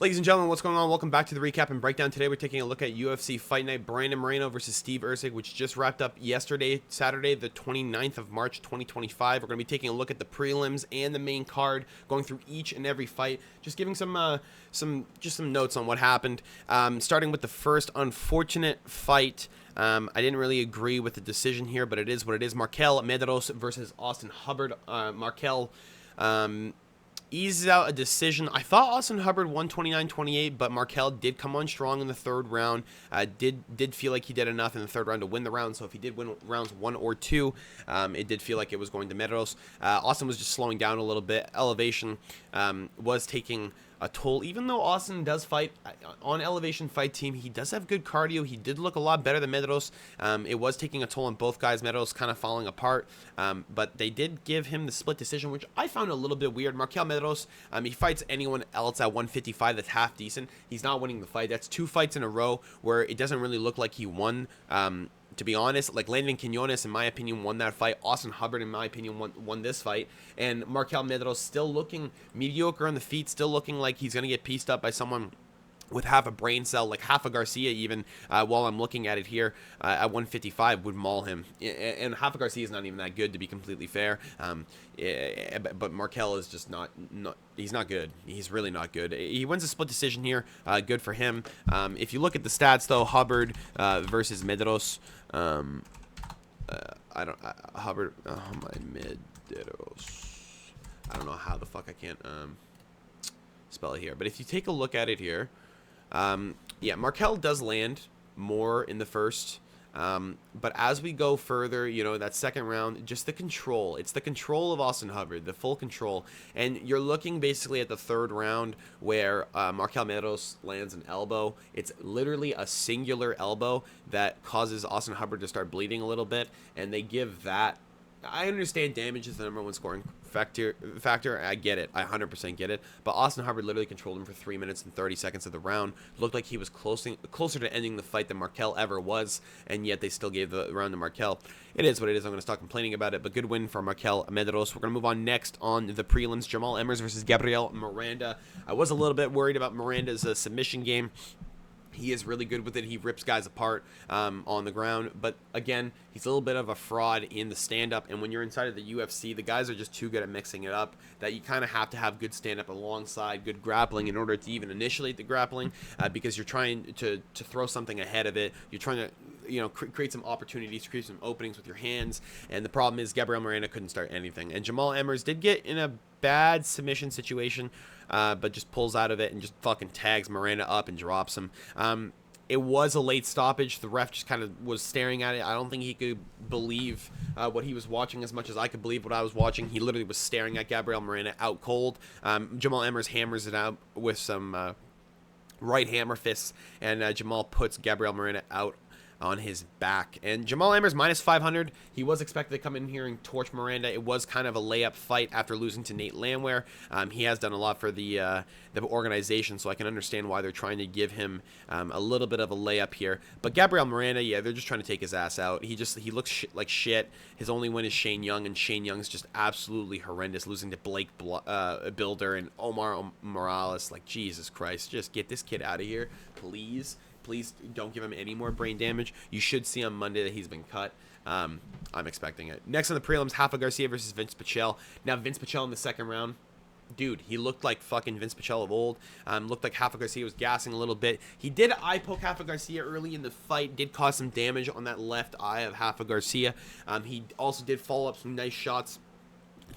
Ladies and gentlemen, what's going on? Welcome back to the recap and breakdown. Today we're taking a look at UFC Fight Night, Moreno versus Steve Erceg, which just wrapped up yesterday, Saturday, the 29th of March, 2025. We're going to be taking a look at the prelims and the main card, going through each and every fight, just giving some notes on what happened. Starting with the first unfortunate fight. I didn't really agree with the decision here, but it is what it is. Markel Medeiros versus Austin Hubbard. Markel eases out a decision. I thought Austin Hubbard won 29-28, but Markel did come on strong in the third round. Did feel like he did enough in the third round to win the round. So if he did win rounds 1 or 2, it did feel like it was going to Medeiros. Austin was just slowing down a little bit. Elevation was taking a toll. Even though Austin does fight on Elevation Fight Team, he does have good cardio. He did look a lot better than Medeiros. It was taking a toll on both guys. Medeiros kind of falling apart, but they did give him the split decision, which I found a little bit weird. Markel Medeiros, he fights anyone else at 155 that's half decent. He's not winning the fight. That's 2 fights in a row where it doesn't really look like he won. To be honest, like Landon Quinones, in my opinion, won that fight. Austin Hubbard, in my opinion, won this fight. And Markel Medeiros still looking mediocre on the feet, still looking like he's going to get pieced up by someone with half a brain cell, like half a Garcia even, while I'm looking at it here, at 155 would maul him. And half a Garcia is not even that good, to be completely fair. But Markel is just not he's not good. He's really not good. He wins a split decision here. Good for him. If you look at the stats, though, Hubbard versus Medeiros, Hubbard, Medeiros. I don't know how the fuck I can't spell it here. But if you take a look at it here, yeah, Markel does land more in the first, but as we go further, you know, that second round, just the control. It's the control of Austin Hubbard, the full control. And you're looking basically at the third round where Markel Medeiros lands an elbow. It's literally a singular elbow that causes Austin Hubbard to start bleeding a little bit, and they give that. I understand damage is the #1 scoring factor. I get it. I 100% get it. But Austin Hubbard literally controlled him for 3 minutes and 30 seconds of the round. Looked like he was closer to ending the fight than Markel ever was, and yet they still gave the round to Markel. It is what it is. I'm going to stop complaining about it, but good win for Markel Medeiros. We're going to move on next on the prelims. Jamal Emmers versus Gabriel Miranda. I was a little bit worried about Miranda's submission game. He is really good with it. He rips guys apart on the ground. But, again, he's a little bit of a fraud in the stand-up. And when you're inside of the UFC, the guys are just too good at mixing it up that you kind of have to have good stand-up alongside good grappling in order to even initiate the grappling because you're trying to throw something ahead of it. You're trying to, you know, create some opportunities, create some openings with your hands. And the problem is Gabriel Miranda couldn't start anything. And Jamal Emmers did get in a bad submission situation, but just pulls out of it and just fucking tags Moreno up and drops him. It was a late stoppage. The ref just kind of was staring at it. I don't think he could believe what he was watching as much as I could believe what I was watching. He literally was staring at Gabriel Miranda out cold. Jamal Emmers hammers it out with some right hammer fists, and Jamal puts Gabriel Miranda out on his back. And Jamal Emmers minus 500. He was expected to come in here and torch Miranda. It was kind of a layup fight after losing to Nate Landwehr. He has done a lot for the organization, so I can understand why they're trying to give him a little bit of a layup here. But Gabriel Miranda, yeah, they're just trying to take his ass out. He looks like shit. His only win is Shane Young, and Shane Young's just absolutely horrendous, losing to Blake Builder and Omar Morales. Like, Jesus Christ, just get this kid out of here, please. Please don't give him any more brain damage. You should see on Monday that he's been cut. I'm expecting it. Next on the prelims, Rafa Garcia versus Vince Pichel. Now, Vince Pichel in the second round, dude, he looked like fucking Vince Pichel of old. Looked like Rafa Garcia was gassing a little bit. He did eye poke Rafa Garcia early in the fight, did cause some damage on that left eye of Rafa Garcia. He also did follow up some nice shots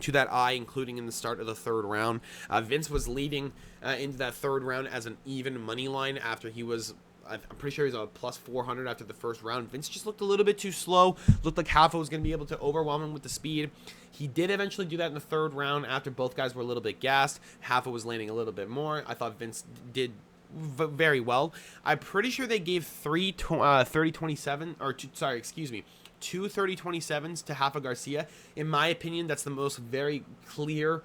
to that eye, including in the start of the third round. Vince was leading into that third round as an even money line after he was, I'm pretty sure he's a plus 400 after the first round. Vince just looked a little bit too slow. Looked like Rafa was going to be able to overwhelm him with the speed. He did eventually do that in the third round after both guys were a little bit gassed. Rafa was landing a little bit more. I thought Vince did very well. I'm pretty sure they gave 2 30-27s to Rafa Garcia. In my opinion, that's the most very clear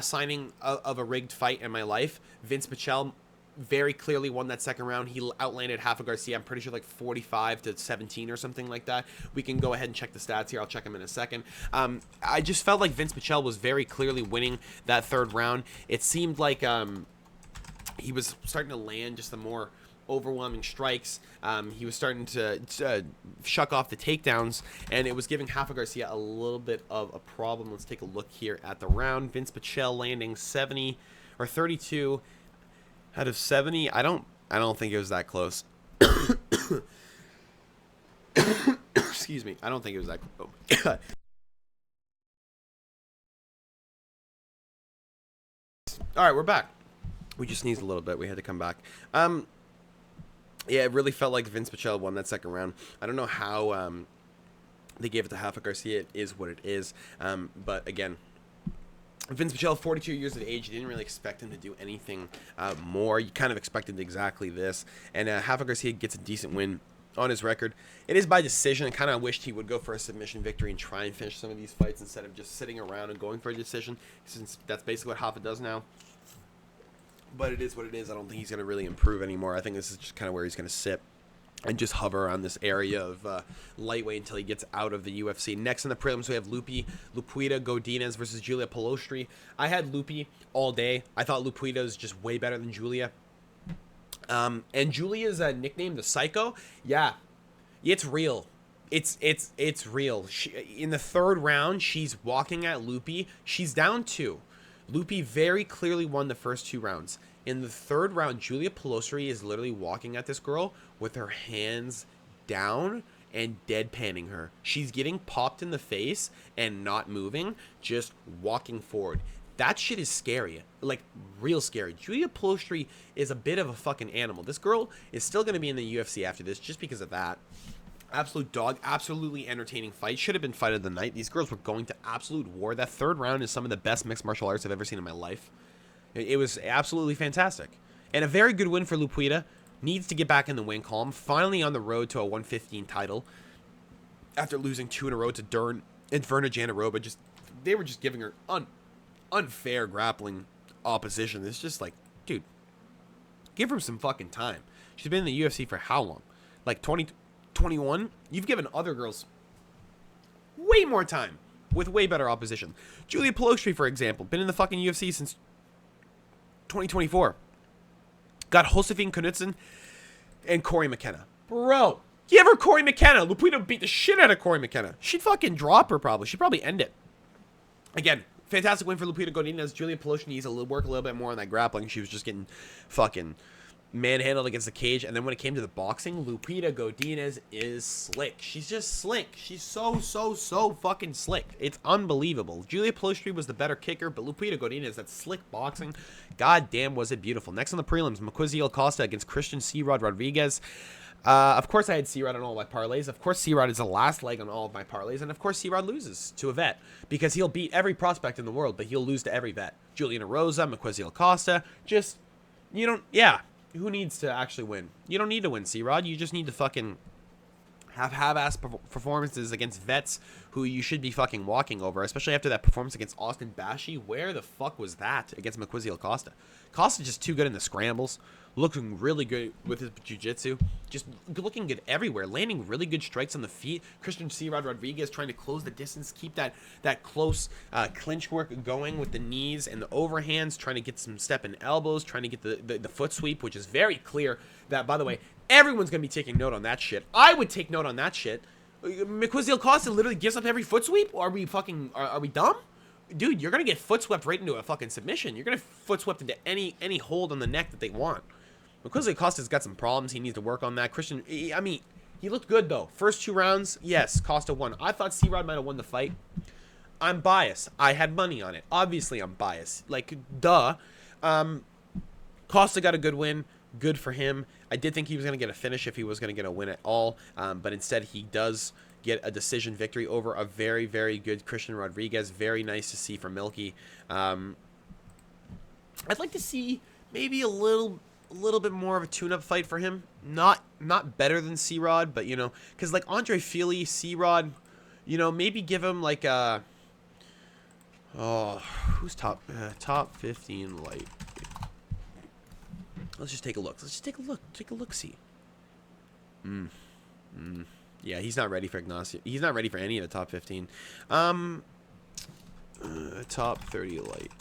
signing of a rigged fight in my life. Vince Pichel very clearly won that second round. He outlanded Rafa Garcia, I'm pretty sure, like 45-17 or something like that. We can go ahead and check the stats here. I'll check them in a second. I just felt like Vince Pichel was very clearly winning that third round. It seemed like he was starting to land just the more overwhelming strikes. He was starting to shuck off the takedowns, and it was giving Rafa Garcia a little bit of a problem. Let's take a look here at the round. Vince Pichel landing 70 or 32 out of 70. I don't think it was that close. Excuse me. I don't think it was that close. All right, we're back. We just sneezed a little bit. We had to come back. Yeah, it really felt like Vince Pichel won that second round. I don't know how they gave it to Rafa Garcia. It is what it is. But again, Vince Pichel, 42 years of age. You didn't really expect him to do anything more. You kind of expected exactly this. And Rafa Garcia gets a decent win on his record. It is by decision. I kind of wished he would go for a submission victory and try and finish some of these fights instead of just sitting around and going for a decision, since that's basically what Rafa does now. But it is what it is. I don't think he's going to really improve anymore. I think this is just kind of where he's going to sit and just hover around this area of lightweight until he gets out of the UFC. Next in the prelims, we have Lupita Godinez versus Julia Pelostri. I had Lupi all day. I thought Lupita is just way better than Julia. And Julia's nickname, the Psycho, yeah, it's real. It's real. In the third round, she's walking at Lupi. She's down 2. Lupi very clearly won the first 2 rounds. In the third round, Julia Pelostri is literally walking at this girl with her hands down and deadpanning her. She's getting popped in the face and not moving, just walking forward. That shit is scary. Like, real scary. Julia Pelostri is a bit of a fucking animal. This girl is still going to be in the UFC after this just because of that. Absolute dog, absolutely entertaining fight. Should have been fight of the night. These girls were going to absolute war. That third round is some of the best mixed martial arts I've ever seen in my life. It was absolutely fantastic. And a very good win for Lupita. Needs to get back in the win column. Finally on the road to a 115 title. After losing 2 in a row to Dern and Verna Jandiroba. They were just giving her unfair grappling opposition. It's just like, dude, give her some fucking time. She's been in the UFC for how long? Like 21? You've given other girls way more time with way better opposition. Julia Pelostri, for example, been in the fucking UFC since 2024. Got Josephine Knudsen and Corey McKenna. Bro, give her Corey McKenna. Lupita beat the shit out of Corey McKenna. She'd fucking drop her probably. She'd probably end it. Again, fantastic win for Lupita Godinez. Julia Pelostri needs to work a little bit more on that grappling. She was just getting fucking manhandled against the cage. And then when it came to the boxing, Lupita Godinez is slick. She's just slick. She's so fucking slick. It's unbelievable. Julia Pelostri was the better kicker, but Lupita Godinez, that slick boxing, god damn was it beautiful. Next on the prelims, Maquiziel Costa against Christian C-Rod Rodriguez. Of course I had C-Rod on all my parlays. Of course C-Rod is the last leg on all of my parlays. And of course C-Rod loses to a vet. Because he'll beat every prospect in the world, but he'll lose to every vet. Juliana Rosa, Maquiziel Costa. Just, you don't, yeah. Who needs to actually win? You don't need to win, C-Rod. You just need to fucking have half-ass performances against vets who you should be fucking walking over, especially after that performance against Austin Bashi. Where the fuck was that against Maquiziel Costa? Costa's just too good in the scrambles, looking really good with his jiu-jitsu, just looking good everywhere, landing really good strikes on the feet. Christian C-Rod Rodriguez trying to close the distance, keep that close clinch work going with the knees and the overhands, trying to get some step and elbows, trying to get the foot sweep, which is very clear that, by the way, everyone's going to be taking note on that shit. I would take note on that shit. Maquiziel Costa literally gives up every foot sweep? Are we fucking, are we dumb? Dude, you're going to get foot swept right into a fucking submission. You're going to foot swept into any hold on the neck that they want. Maquiziel Costa's got some problems. He needs to work on that. Christian, I mean, he looked good, though. First 2 rounds, yes, Costa won. I thought C-Rod might have won the fight. I'm biased. I had money on it. Obviously, I'm biased. Like, duh. Costa got a good win. Good for him. I did think he was going to get a finish if he was going to get a win at all. But instead, he does get a decision victory over a very, very good Christian Rodriguez. Very nice to see for Milky. I'd like to see maybe a little bit more of a tune-up fight for him. Not better than C-Rod, but, you know, because, like, Andre Fili, C-Rod, you know, maybe give him, like, a... Oh, who's top 15 light? Let's just take a look. Let's just take a look. Take a look-see. Yeah, he's not ready for Ignacio. He's not ready for any of the top 15. Top 30 light.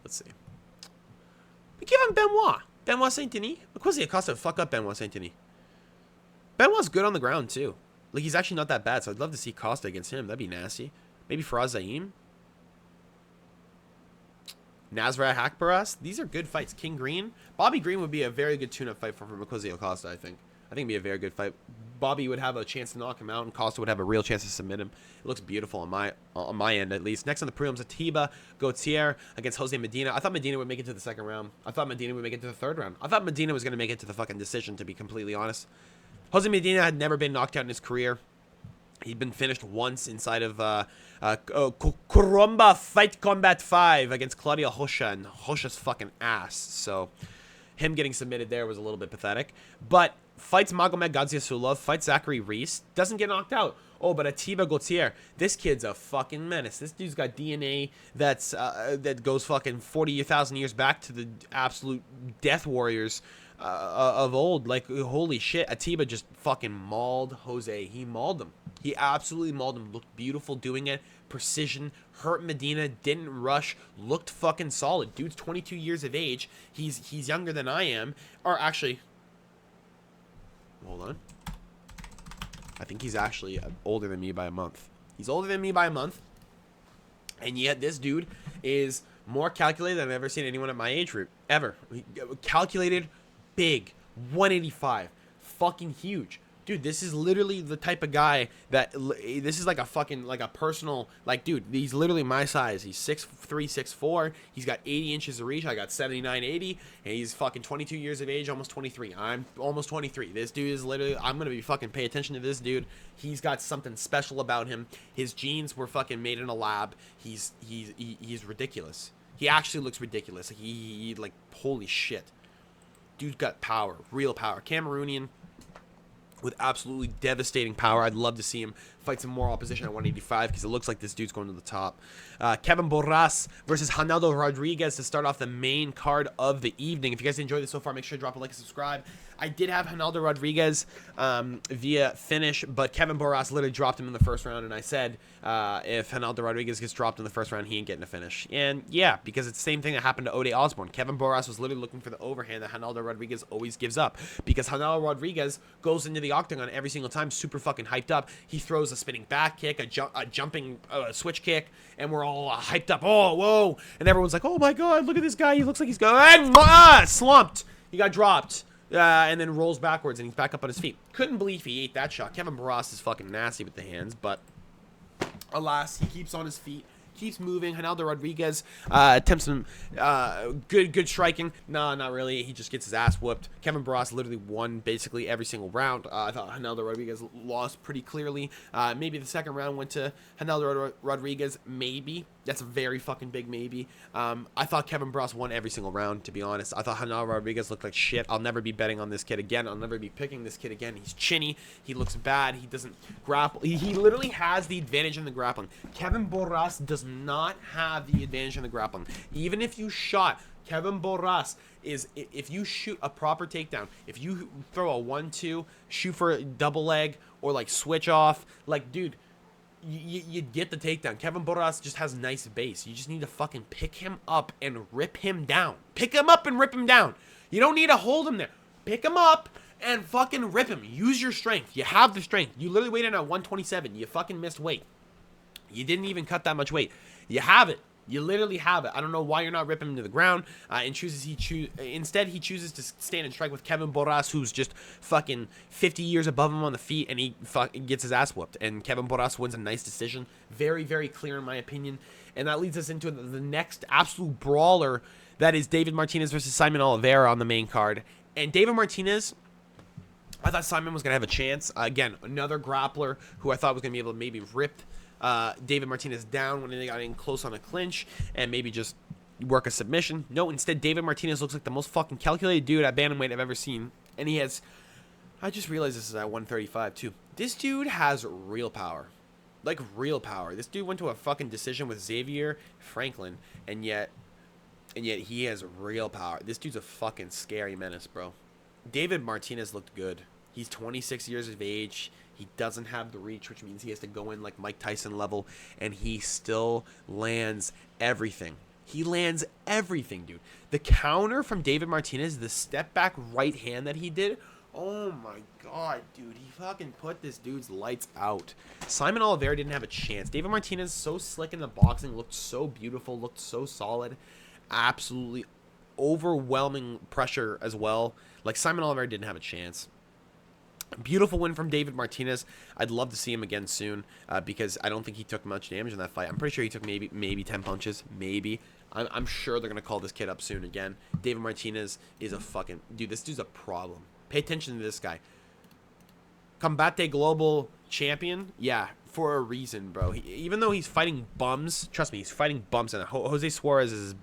Let's see. give him Benoit. Benoit Saint-Denis. Quincy Acosta fuck up Benoit Saint-Denis. Benoit's good on the ground, too. Like, he's actually not that bad, so I'd love to see Costa against him. That'd be nasty. Maybe Faraz Zaim. Nasrat Hakparas. These are good fights. King Green. Bobby Green would be a very good tune-up fight for Quincy Acosta, I think. I think it'd be a very good fight. Bobby would have a chance to knock him out, and Costa would have a real chance to submit him. It looks beautiful on my end, at least. Next on the prelims, Atiba Gauthier against Jose Medina. I thought Medina would make it to the second round. I thought Medina would make it to the third round. I thought Medina was going to make it to the fucking decision, to be completely honest. Jose Medina had never been knocked out in his career. He'd been finished once inside of Kurumba Fight Combat 5 against Claudio Rocha, and Rocha's fucking ass. So him getting submitted there was a little bit pathetic. But fights Magomed Gaziasulov, fights Zachary Reese, doesn't get knocked out. Oh, but Atiba Gauthier, this kid's a fucking menace. This dude's got DNA that's that goes fucking 40,000 years back to the absolute death warriors of old. Like, holy shit, Atiba just fucking mauled Jose. He mauled him. He absolutely mauled him. Looked beautiful doing it. Precision. Hurt Medina. Didn't rush. Looked fucking solid. Dude's 22 years of age. He's younger than I am. Or actually, hold on. I think he's actually older than me by a month. He's older than me by a month. And yet this dude is more calculated than I've ever seen anyone at my age group. Ever. Calculated, big, 185. Fucking huge. Dude, this is literally the type of guy that, this is like a fucking, like a personal, like, dude, he's literally my size. He's 6'3", 6'4". He's got 80 inches of reach. I got 79, 80. And he's fucking 22 years of age, almost 23. I'm almost 23. This dude is literally, I'm going to be fucking pay attention to this dude. He's got something special about him. His genes were fucking made in a lab. He's ridiculous. He actually looks ridiculous. He like, holy shit. Dude's got power, real power. Cameroonian with absolutely devastating power. I'd love to see him fight some more opposition at 185 because it looks like this dude's going to the top. Kevin Borras versus Ronaldo Rodriguez to start off the main card of the evening. If you guys enjoyed this so far, make sure to drop a like and subscribe. I did have Ronaldo Rodriguez via finish, but Kevin Borras literally dropped him in the first round, and I said if Ronaldo Rodriguez gets dropped in the first round, he ain't getting a finish. And yeah, because it's the same thing that happened to Ode Osborne. Kevin Borras was literally looking for the overhand that Ronaldo Rodriguez always gives up, because Ronaldo Rodriguez goes into the octagon every single time super fucking hyped up. He throws a spinning back kick, a jumping switch kick, and we're all hyped up. Oh, whoa. And everyone's like, oh my god, look at this guy. He looks like he's going, slumped. He got dropped. And then rolls backwards, and he's back up on his feet. Couldn't believe he ate that shot. Kevin Barras is fucking nasty with the hands, but alas, he keeps on his feet, keeps moving. Ronaldo Rodriguez attempts some good striking. No, not really. He just gets his ass whooped. Kevin Barras literally won basically every single round. I thought Ronaldo Rodriguez lost pretty clearly. Maybe the second round went to Ronaldo Rodriguez. Maybe. That's a very fucking big maybe. I thought Kevin Barras won every single round, to be honest. I thought Ronaldo Rodriguez looked like shit. I'll never be betting on this kid again. I'll never be picking this kid again. He's chinny. He looks bad. He doesn't grapple. He literally has the advantage in the grappling. Kevin Barras does not have the advantage in the grappling. Even if you shot, Kevin Barras is, if you shoot a proper takedown, if you throw a 1-2, shoot for a double leg, or like switch off, like, dude, you get the takedown. Kevin Borras just has nice base. You just need to fucking pick him up and rip him down. Pick him up and rip him down. You don't need to hold him there. Pick him up and fucking rip him. Use your strength. You have the strength. You literally weighed in at 127. You fucking missed weight. You didn't even cut that much weight. You have it. You literally have it. I don't know why you're not ripping him to the ground. Instead, he chooses to stand and strike with Kevin Borras, who's just fucking 50 years above him on the feet, and he gets his ass whooped. And Kevin Borras wins a nice decision. Very, very clear in my opinion. And that leads us into the next absolute brawler. That is David Martinez versus Simon Oliveira on the main card. And David Martinez, I thought Simon was going to have a chance. Again, another grappler who I thought was going to be able to maybe rip David Martinez down when they got in close on a clinch and maybe just work a submission. No, instead David Martinez looks like the most fucking calculated dude at bantamweight I've ever seen. And he has, I just realized this is at 135 too. This dude has real power. Like real power. This dude went to a fucking decision with Xavier Franklin, and yet he has real power. This dude's a fucking scary menace, bro. David Martinez looked good. He's 26 years of age. He doesn't have the reach, which means he has to go in like Mike Tyson level, and he still lands everything. He lands everything, dude. The counter from David Martinez, the step back right hand that he did, oh my god, dude. He fucking put this dude's lights out. Simon Oliveira didn't have a chance. David Martinez, so slick in the boxing, looked so beautiful, looked so solid. Absolutely overwhelming pressure as well. Like, Simon Oliveira didn't have a chance. Beautiful win from David Martinez. I'd love to see him again soon because I don't think he took much damage in that fight. I'm pretty sure he took maybe 10 punches. Maybe. I'm sure they're going to call this kid up soon again. David Martinez is a fucking... Dude, this dude's a problem. Pay attention to this guy. Combate Global Champion? Yeah, for a reason, bro. Even though he's fighting bums, trust me, he's fighting bums. And Jose Suarez is his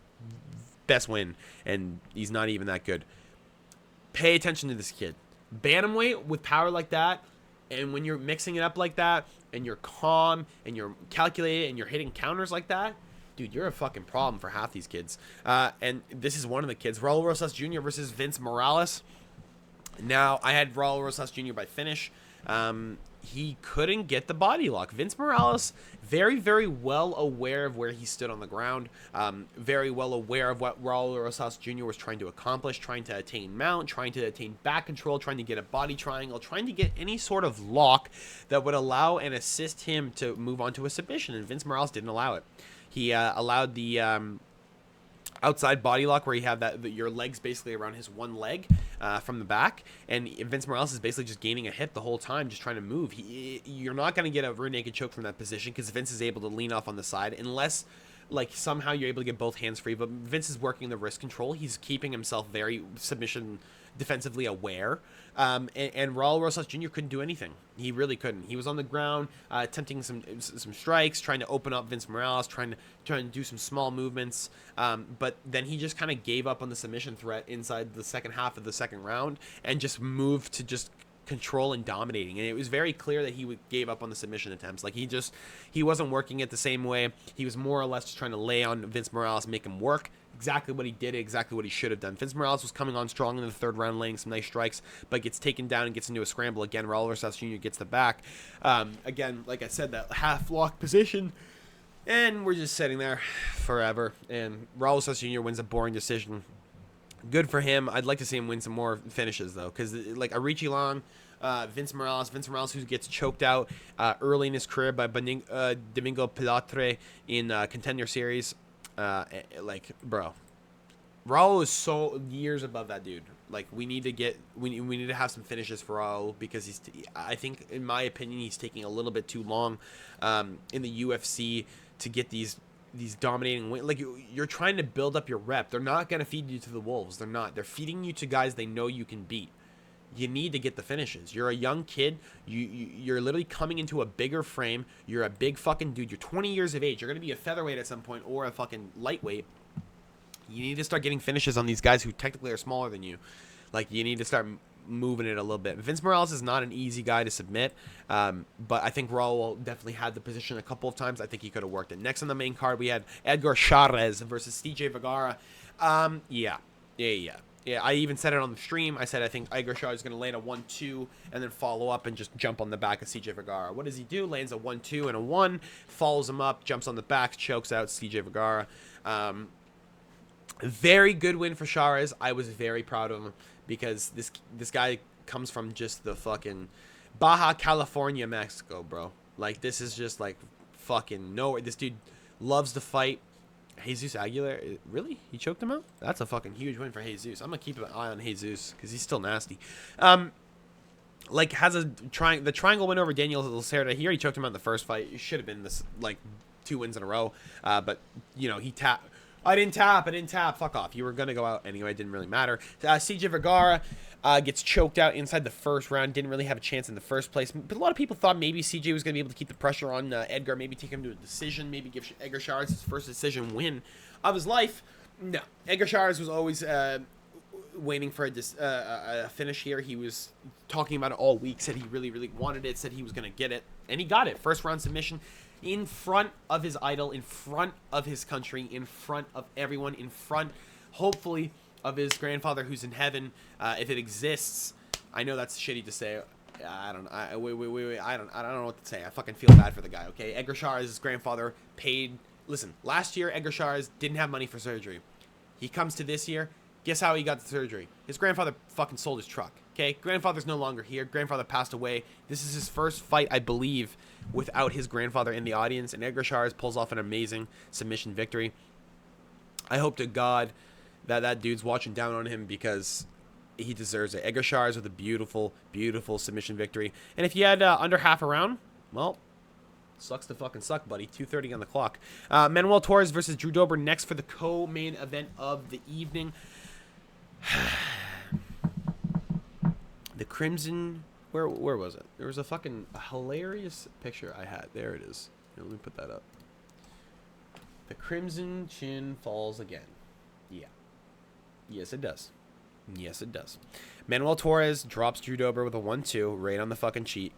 best win, and he's not even that good. Pay attention to this kid. Bantamweight with power like that, and when you're mixing it up like that, and you're calm, and you're calculated, and you're hitting counters like that, dude, you're a fucking problem for half these kids. And this is one of the kids. Raul Rosas Jr. versus Vince Morales. Now, I had Raul Rosas Jr. by finish. He couldn't get the body lock. Vince Morales, very, very well aware of where he stood on the ground. Very well aware of what Raul Rosas Jr. was trying to accomplish, trying to attain mount, trying to attain back control, trying to get a body triangle, trying to get any sort of lock that would allow and assist him to move on to a submission, and Vince Morales didn't allow it. He allowed the outside body lock where you have your legs basically around his one leg from the back, and Vince Morales is basically just gaining a hip the whole time, just trying to move. You're not going to get a rear naked choke from that position because Vince is able to lean off on the side unless like somehow you're able to get both hands free, but Vince is working the wrist control. He's keeping himself very submission defensively aware. And Raul Rosas Jr. couldn't do anything. He really couldn't. He was on the ground, attempting some strikes, trying to open up Vince Morales, trying to do some small movements. But then he just kind of gave up on the submission threat inside the second half of the second round and just moved to just control and dominating. And it was very clear that he gave up on the submission attempts. Like he wasn't working it the same way. He was more or less just trying to lay on Vince Morales, make him work. Exactly what he did, exactly what he should have done. Vince Morales was coming on strong in the third round, laying some nice strikes, but gets taken down and gets into a scramble again. Raul Rosas Jr. gets the back. Again, like I said, that half lock position, and we're just sitting there forever. And Raul Rosas Jr. wins a boring decision. Good for him. I'd like to see him win some more finishes though, because like Arichi Long, Vince Morales who gets choked out early in his career by Domingo Pilatre in Contender Series. Like, bro, Raul is so years above that dude. Like, we need to have some finishes for Raul because I think, in my opinion, he's taking a little bit too long in the UFC to get these dominating wins. Like, you're trying to build up your rep. They're not going to feed you to the wolves. They're not. They're feeding you to guys they know you can beat. You need to get the finishes. You're a young kid. You're literally coming into a bigger frame. You're a big fucking dude. You're 20 years of age. You're going to be a featherweight at some point or a fucking lightweight. You need to start getting finishes on these guys who technically are smaller than you. Like, you need to start moving it a little bit. Vince Morales is not an easy guy to submit, but I think Raul definitely had the position a couple of times. I think he could have worked it. Next on the main card, we had Edgar Chairez versus CJ Vergara. Yeah, I even said it on the stream. I said I think Edgar Chairez is going to land a 1-2 and then follow up and just jump on the back of CJ Vergara. What does he do? Lands a 1-2 and a 1, follows him up, jumps on the back, chokes out CJ Vergara. Very good win for Chairez. I was very proud of him because this guy comes from just the fucking Baja California, Mexico, bro. Like, this is just like fucking nowhere. This dude loves to fight. Jesus Aguilar, really? He choked him out? That's a fucking huge win for Jesus. I'm gonna keep an eye on Jesus because he's still nasty. Like, has the triangle win over Daniel Lacerda. He already choked him out in the first fight. It should have been this like 2 wins in a row. But you know, he tapped. I didn't tap. Fuck off. You were going to go out anyway. It didn't really matter. CJ Vergara gets choked out inside the first round. Didn't really have a chance in the first place. But a lot of people thought maybe CJ was going to be able to keep the pressure on Edgar, maybe take him to a decision, maybe give Edgar Chairez his first decision win of his life. No. Edgar Chairez was always waiting for a finish here. He was talking about it all week, said he really, really wanted it, said he was going to get it. And he got it. First round submission. In front of his idol, in front of his country, in front of everyone, in front, hopefully, of his grandfather who's in heaven, if it exists. I know that's shitty to say. I don't know. I don't know what to say. I fucking feel bad for the guy. Okay, Edgar Chairez's grandfather paid listen, last year, Edgar Chairez didn't have money for surgery. He comes to this year. Guess how he got the surgery? His grandfather fucking sold his truck. Okay, grandfather's no longer here. Grandfather passed away. This is his first fight, I believe, without his grandfather in the audience. And Edgar Chairez pulls off an amazing submission victory. I hope to God that that dude's watching down on him because he deserves it. Edgar Chairez with a beautiful, beautiful submission victory. And if you had under half a round, well, sucks to fucking suck, buddy. 2:30 on the clock. Manuel Torres versus Drew Dober next for the co-main event of the evening. The Crimson, where was it? There was a fucking hilarious picture I had. There it is. Here, let me put that up. The Crimson Chin falls again. Yeah. Yes, it does. Yes, it does. Manuel Torres drops Drew Dober with a 1-2 right on the fucking cheek.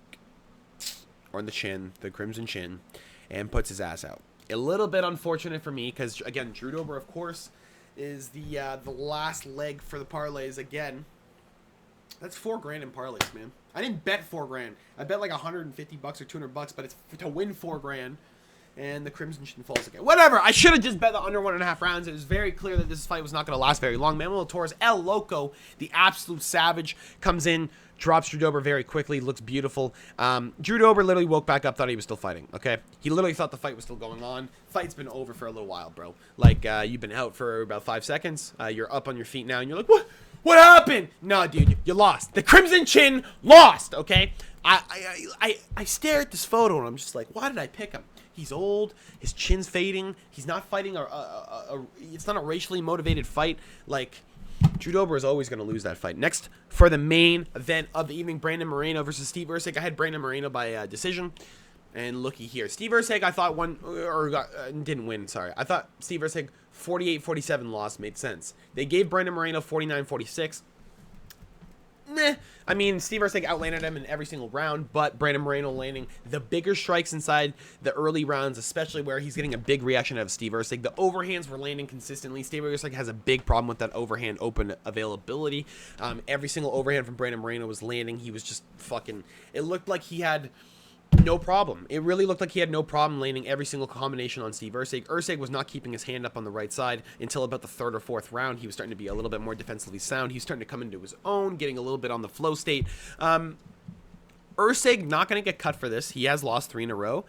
Or on the chin, the Crimson Chin, and puts his ass out. A little bit unfortunate for me because, again, Drew Dober, of course, is the last leg for the parlays again. That's $4 in parlays, man. I didn't bet $4. I bet like $150 or $200, but it's to win $4. And the Crimson Chin falls again. Whatever. I should have just bet the under 1.5 rounds. It was very clear that this fight was not going to last very long. Manuel Torres, El Loco, the absolute savage, comes in, drops Drew Dober very quickly, looks beautiful. Drew Dober literally woke back up, thought he was still fighting, okay? He literally thought the fight was still going on. Fight's been over for a little while, bro. Like, you've been out for about 5 seconds. You're up on your feet now, and you're like, what? What happened? No, dude, you lost. The Crimson Chin lost, okay? I stare at this photo, and I'm just like, why did I pick him? He's old. His chin's fading. He's not fighting it's not a racially motivated fight. Like, Drew Dober is always going to lose that fight. Next, for the main event of the evening, Brandon Moreno versus Steve Erceg. I had Brandon Moreno by decision. And looky here. Steve Erceg, I thought won, or didn't win, sorry. I thought Steve Erceg 48-47 loss made sense. They gave Brandon Moreno 49-46. Meh. I mean, Steve Erceg outlanded him in every single round, but Brandon Moreno landing the bigger strikes inside the early rounds, especially where he's getting a big reaction out of Steve Erceg. The overhands were landing consistently. Steve Erceg has a big problem with that overhand open availability. Every single overhand from Brandon Moreno was landing. He was just fucking... It looked like he had... no problem. It really looked like he had no problem landing every single combination on Steve Erceg. Erceg was not keeping his hand up on the right side until about the 3rd or 4th round. He was starting to be a little bit more defensively sound. He was starting to come into his own, getting a little bit on the flow state. Erceg not going to get cut for this. He has lost 3 in a row.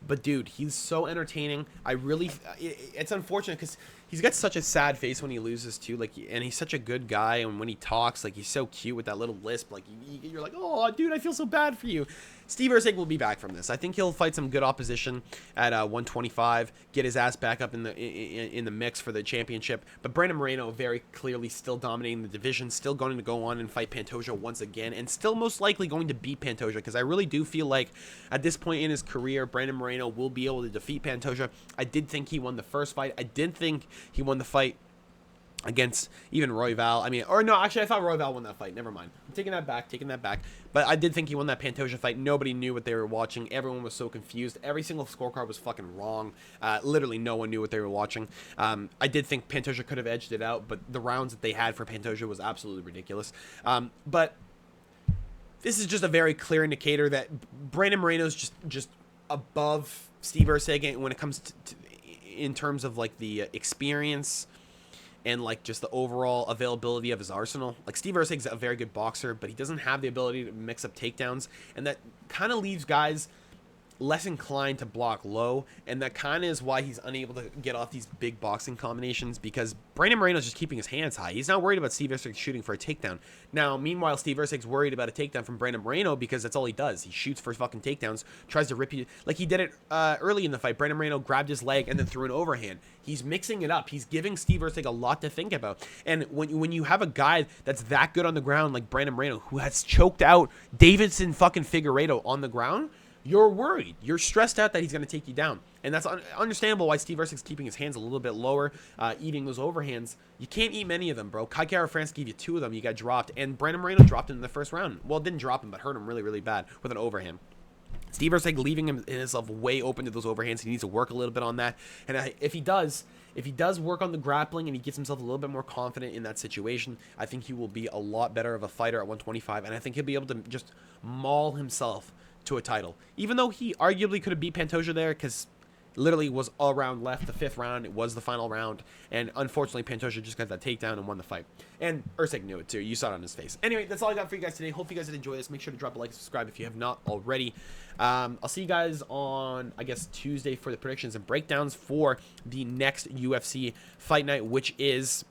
But, dude, he's so entertaining. It's unfortunate because he's got such a sad face when he loses, too. Like, and he's such a good guy. And when he talks, like, he's so cute with that little lisp. Like, you're like, oh, dude, I feel so bad for you. Steve Erceg will be back from this. I think he'll fight some good opposition at 125, get his ass back up in the mix for the championship. But Brandon Moreno very clearly still dominating the division, still going to go on and fight Pantoja once again, and still most likely going to beat Pantoja, because I really do feel like at this point in his career, Brandon Moreno will be able to defeat Pantoja. I did think he won the first fight. I did think he won the fight against even Royval. I mean, or no, actually, I thought Royval won that fight. Never mind. I'm taking that back. But I did think he won that Pantoja fight. Nobody knew what they were watching. Everyone was so confused. Every single scorecard was fucking wrong. Literally no one knew what they were watching. I did think Pantoja could have edged it out, but the rounds that they had for Pantoja was absolutely ridiculous. But this is just a very clear indicator that Brandon Moreno's just above Steve Erceg when it comes to in terms of like the experience and like just the overall availability of his arsenal. Like, Steve Erceg's a very good boxer, but he doesn't have the ability to mix up takedowns, and that kind of leaves guys less inclined to block low, and that kind of is why he's unable to get off these big boxing combinations, because Brandon Moreno's just keeping his hands high. He's not worried about Steve Erceg shooting for a takedown. Now, meanwhile, Steve Erceg's worried about a takedown from Brandon Moreno because that's all he does. He shoots for fucking takedowns, tries to rip you. Like he did it early in the fight. Brandon Moreno grabbed his leg and then threw an overhand. He's mixing it up. He's giving Steve Erceg a lot to think about. And when you have a guy that's that good on the ground like Brandon Moreno, who has choked out Davidson fucking Figueiredo on the ground, you're worried. You're stressed out that he's going to take you down. And that's understandable why Steve Erceg's keeping his hands a little bit lower, eating those overhands. You can't eat many of them, bro. Kai Kara France gave you 2 of them. You got dropped. And Brandon Moreno dropped him in the first round. Well, didn't drop him, but hurt him really, really bad with an overhand. Steve Erceg leaving himself way open to those overhands. He needs to work a little bit on that. And if he does work on the grappling and he gets himself a little bit more confident in that situation, I think he will be a lot better of a fighter at 125. And I think he'll be able to just maul himself to a title, even though he arguably could have beat Pantoja there, because Literally was a round left, the 5th round. It was the final round. And unfortunately, Pantoja just got that takedown and won the fight. And Erceg knew it too. You saw it on his face. Anyway, that's all I got for you guys today. Hope you guys did enjoy this. Make sure to drop a like and subscribe if you have not already. I'll see you guys on, I guess, Tuesday for the predictions and breakdowns for the next UFC Fight Night, which is...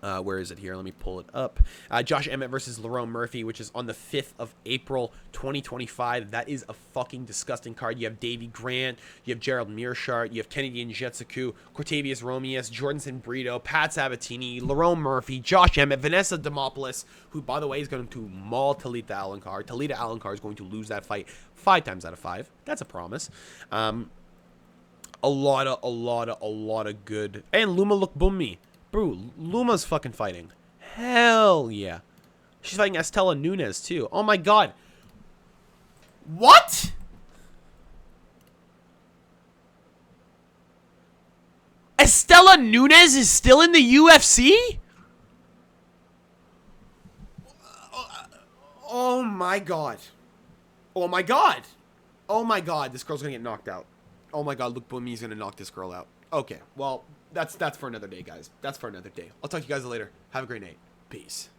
where is it here? Let me pull it up. Josh Emmett versus Lerone Murphy, which is on the 5th of April, 2025. That is a fucking disgusting card. You have Davy Grant, you have Gerald Mearshart, you have Kennedy Nzetsuku, Cortavius Romeus, Jordan Brito, Pat Sabatini, Lerone Murphy, Josh Emmett, Vanessa Demopoulos, who, by the way, is going to maul Talita Alencar. Talita Alencar is going to lose that fight 5 times out of 5. That's a promise. A lot of good. And Luma Lookbunmi. Bro, Luma's fucking fighting. Hell yeah. She's fighting Estela Nunes, too. Oh, my God. What? Estela Nunes is still in the UFC? Oh, my God. Oh, my God. Oh, my God. This girl's going to get knocked out. Oh, my God. Lookbunmi's going to knock this girl out. Okay, well... That's for another day, guys. That's for another day. I'll talk to you guys later. Have a great night. Peace.